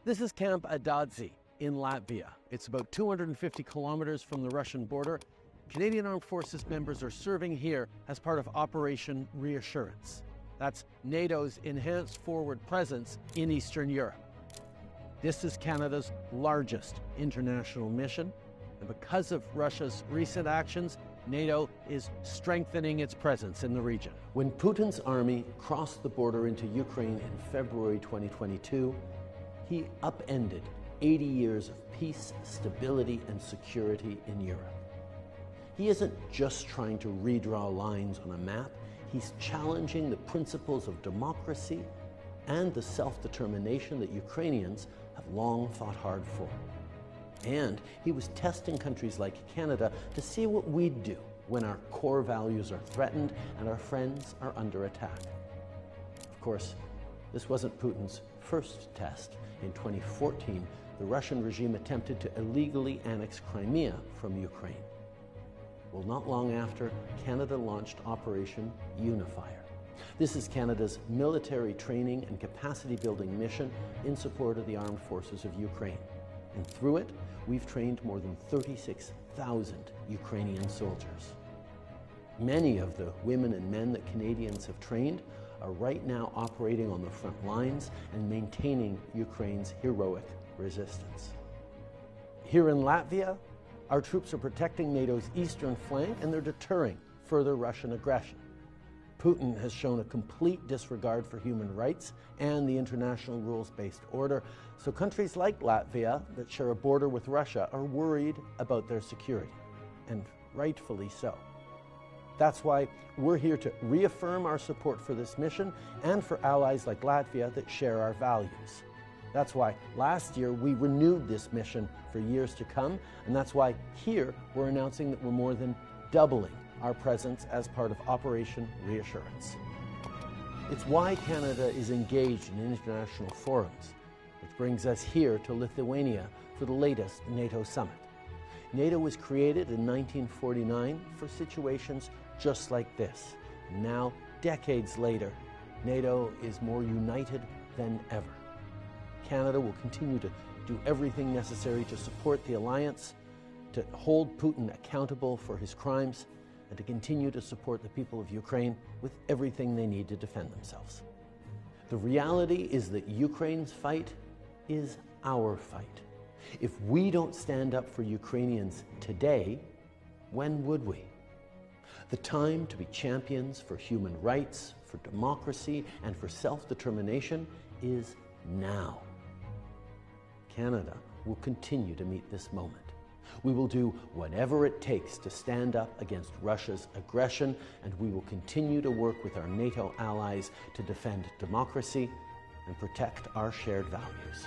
This is Camp Adadzi in Latvia. It's about 250 kilometers from the Russian border. Canadian Armed Forces members are serving here as part of Operation Reassurance. That's NATO's enhanced forward presence in Eastern Europe. This is Canada's largest international mission, and because of Russia's recent actions, NATO is strengthening its presence in the region. When Putin's army crossed the border into Ukraine in February 2022, he upended 80 years of peace, stability, and security in Europe. He isn't just trying to redraw lines on a map, he's challenging the principles of democracy and the self-determination that Ukrainians have long fought hard for. And he was testing countries like Canada to see what we'd do when our core values are threatened and our friends are under attack. Of course, this wasn't Putin's first test. In 2014, the Russian regime attempted to illegally annex Crimea from Ukraine. Well, not long after, Canada launched Operation Unifier. This is Canada's military training and capacity building mission in support of the armed forces of Ukraine. And through it, we've trained more than 36,000 Ukrainian soldiers. Many of the women and men that Canadians have trained are right now operating on the front lines and maintaining Ukraine's heroic resistance. Here in Latvia, our troops are protecting NATO's eastern flank and they're deterring further Russian aggression. Putin has shown a complete disregard for human rights and the international rules-based order, so countries like Latvia that share a border with Russia are worried about their security, and rightfully so. That's why we're here to reaffirm our support for this mission and for allies like Latvia that share our values. That's why last year we renewed this mission for years to come, and that's why here we're announcing that we're more than doubling our presence as part of Operation Reassurance. It's why Canada is engaged in international forums, which brings us here to Lithuania for the latest NATO summit. NATO was created in 1949 for situations just like this. And now, decades later, NATO is more united than ever. Canada will continue to do everything necessary to support the alliance, to hold Putin accountable for his crimes, and to continue to support the people of Ukraine with everything they need to defend themselves. The reality is that Ukraine's fight is our fight. If we don't stand up for Ukrainians today, when would we? The time to be champions for human rights, for democracy, and for self-determination is now. Canada will continue to meet this moment. We will do whatever it takes to stand up against Russia's aggression, and we will continue to work with our NATO allies to defend democracy and protect our shared values.